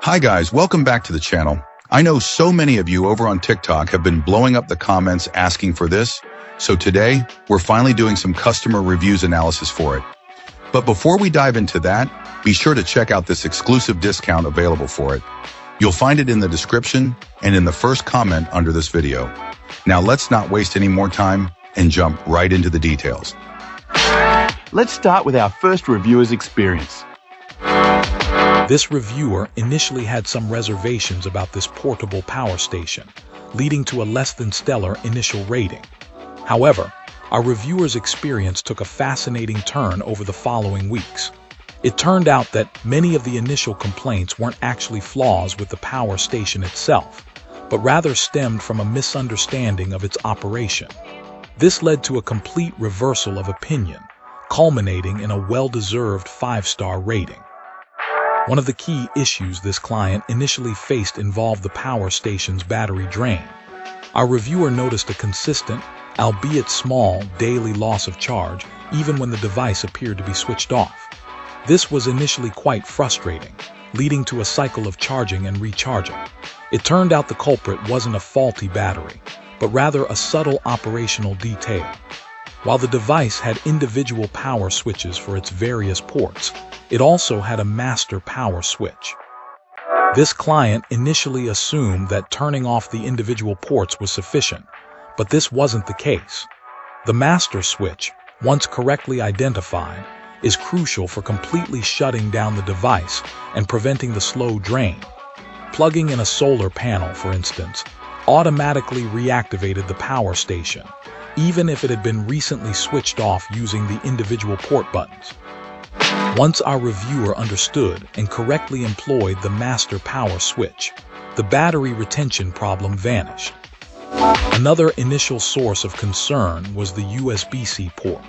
Hi guys, welcome back to the channel. I know so many of you over on TikTok have been blowing up the comments asking for this, so today we're finally doing some customer reviews analysis for it. But before we dive into that, be sure to check out this exclusive discount available for it. You'll find it in the description and in the first comment under this video. Now let's not waste any more time and jump right into the details. Let's start with our first reviewer's experience. This reviewer initially had some reservations about this portable power station, leading to a less than stellar initial rating. However, our reviewer's experience took a fascinating turn over the following weeks. It turned out that many of the initial complaints weren't actually flaws with the power station itself, but rather stemmed from a misunderstanding of its operation. This led to a complete reversal of opinion, culminating in a well-deserved 5-star rating. One of the key issues this client initially faced involved the power station's battery drain. Our reviewer noticed a consistent, albeit small, daily loss of charge even when the device appeared to be switched off. This was initially quite frustrating, leading to a cycle of charging and recharging. It turned out the culprit wasn't a faulty battery, but rather a subtle operational detail. While the device had individual power switches for its various ports, it also had a master power switch. This client initially assumed that turning off the individual ports was sufficient, but this wasn't the case. The master switch, once correctly identified, is crucial for completely shutting down the device and preventing the slow drain. Plugging in a solar panel, for instance, automatically reactivated the power station, even if it had been recently switched off using the individual port buttons. Once our reviewer understood and correctly employed the master power switch, the battery retention problem vanished. Another initial source of concern was the USB-C port.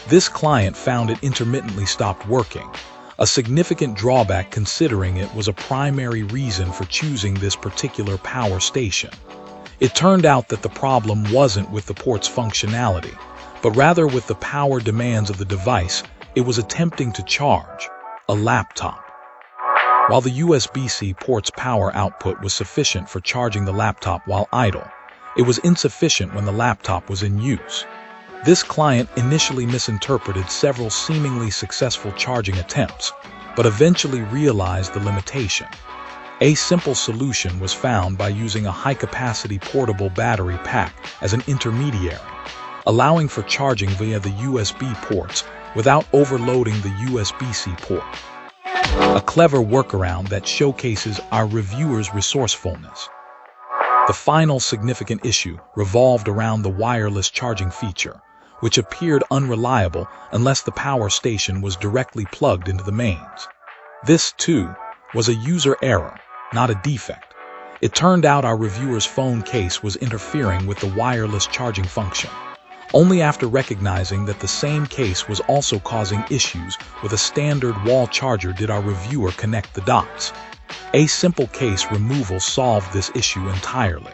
This client found it intermittently stopped working, a significant drawback considering it was a primary reason for choosing this particular power station. It turned out that the problem wasn't with the port's functionality, but rather with the power demands of the device it was attempting to charge, a laptop. While the USB-C port's power output was sufficient for charging the laptop while idle, it was insufficient when the laptop was in use. This client initially misinterpreted several seemingly successful charging attempts, but eventually realized the limitation. A simple solution was found by using a high-capacity portable battery pack as an intermediary, allowing for charging via the USB ports without overloading the USB-C port. A clever workaround that showcases our reviewer's resourcefulness. The final significant issue revolved around the wireless charging feature, which appeared unreliable unless the power station was directly plugged into the mains. This, too, was a user error, not a defect. It turned out our reviewer's phone case was interfering with the wireless charging function. Only after recognizing that the same case was also causing issues with a standard wall charger did our reviewer connect the dots. A simple case removal solved this issue entirely.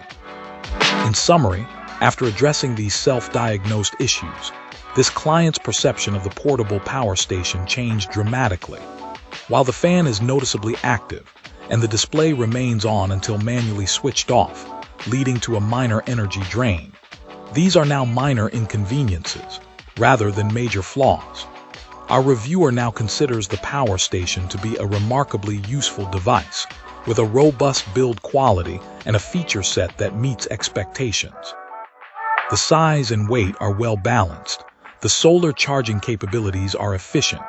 In summary, after addressing these self-diagnosed issues, this client's perception of the portable power station changed dramatically. While the fan is noticeably active, and the display remains on until manually switched off, leading to a minor energy drain, these are now minor inconveniences, rather than major flaws. Our reviewer now considers the power station to be a remarkably useful device, with a robust build quality and a feature set that meets expectations. The size and weight are well balanced, the solar charging capabilities are efficient,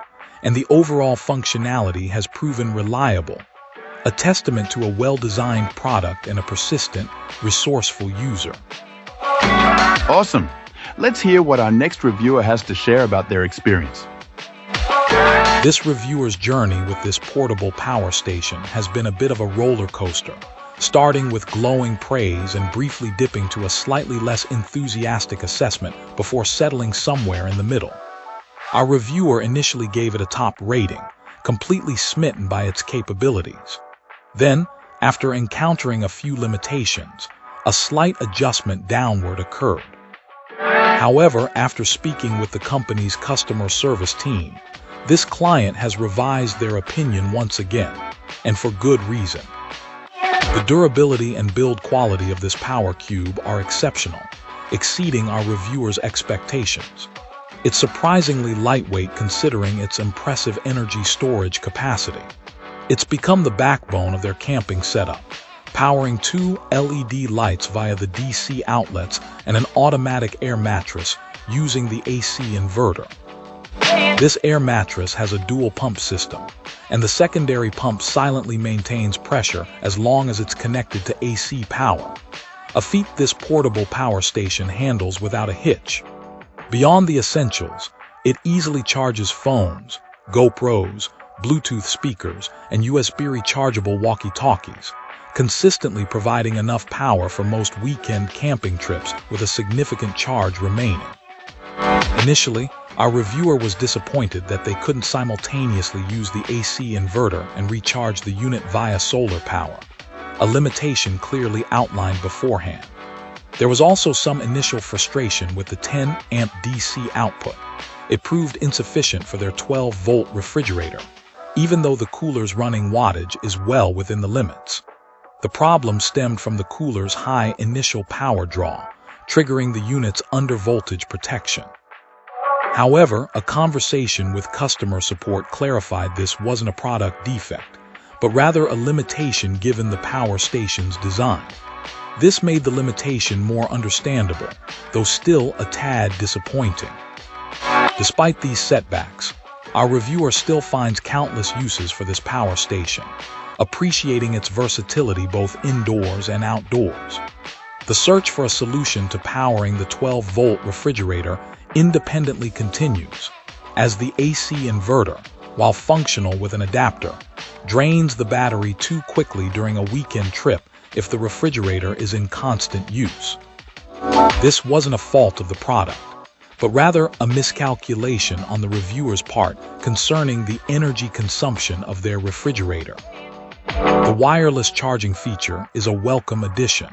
and the overall functionality has proven reliable, a testament to a well-designed product and a persistent, resourceful user. Awesome! Let's hear what our next reviewer has to share about their experience. This reviewer's journey with this portable power station has been a bit of a roller coaster, starting with glowing praise and briefly dipping to a slightly less enthusiastic assessment before settling somewhere in the middle. Our reviewer initially gave it a top rating, completely smitten by its capabilities. Then, after encountering a few limitations, a slight adjustment downward occurred. However, after speaking with the company's customer service team, this client has revised their opinion once again, and for good reason. The durability and build quality of this power cube are exceptional, exceeding our reviewers' expectations. It's surprisingly lightweight considering its impressive energy storage capacity. It's become the backbone of their camping setup, powering 2 LED lights via the DC outlets and an automatic air mattress using the AC inverter. This air mattress has a dual pump system, and the secondary pump silently maintains pressure as long as it's connected to AC power, a feat this portable power station handles without a hitch. Beyond the essentials, it easily charges phones, GoPros, Bluetooth speakers, and USB rechargeable walkie-talkies, consistently providing enough power for most weekend camping trips with a significant charge remaining. Initially, our reviewer was disappointed that they couldn't simultaneously use the AC inverter and recharge the unit via solar power, a limitation clearly outlined beforehand. There was also some initial frustration with the 10-amp DC output. It proved insufficient for their 12-volt refrigerator, even though the cooler's running wattage is well within the limits. The problem stemmed from the cooler's high initial power draw, triggering the unit's under-voltage protection. However, a conversation with customer support clarified this wasn't a product defect, but rather a limitation given the power station's design. This made the limitation more understandable, though still a tad disappointing. Despite these setbacks, our reviewer still finds countless uses for this power station, appreciating its versatility both indoors and outdoors. The search for a solution to powering the 12-volt refrigerator independently continues, as the AC inverter, while functional with an adapter, drains the battery too quickly during a weekend trip if the refrigerator is in constant use. This wasn't a fault of the product, but rather a miscalculation on the reviewer's part concerning the energy consumption of their refrigerator. The wireless charging feature is a welcome addition,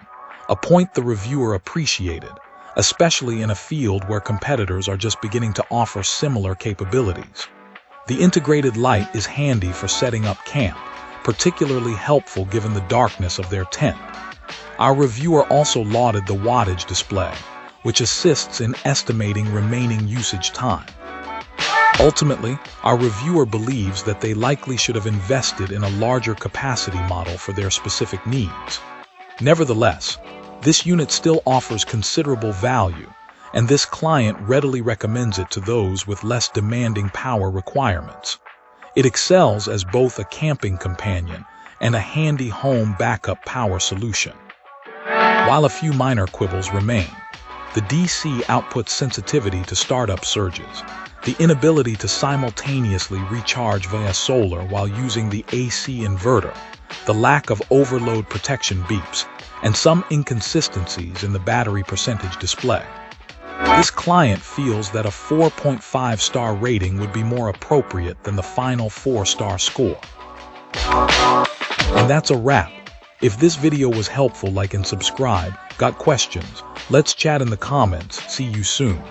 a point the reviewer appreciated, especially in a field where competitors are just beginning to offer similar capabilities. The integrated light is handy for setting up camp, particularly helpful given the darkness of their tent. Our reviewer also lauded the wattage display, which assists in estimating remaining usage time. Ultimately, our reviewer believes that they likely should have invested in a larger capacity model for their specific needs. Nevertheless, this unit still offers considerable value, and this client readily recommends it to those with less demanding power requirements. It excels as both a camping companion and a handy home backup power solution. While a few minor quibbles remain, the DC output sensitivity to startup surges, the inability to simultaneously recharge via solar while using the AC inverter, the lack of overload protection beeps, and some inconsistencies in the battery percentage display. This client feels that a 4.5-star rating would be more appropriate than the final 4-star score. And that's a wrap. If this video was helpful, like and subscribe. Got questions? Let's chat in the comments. See you soon.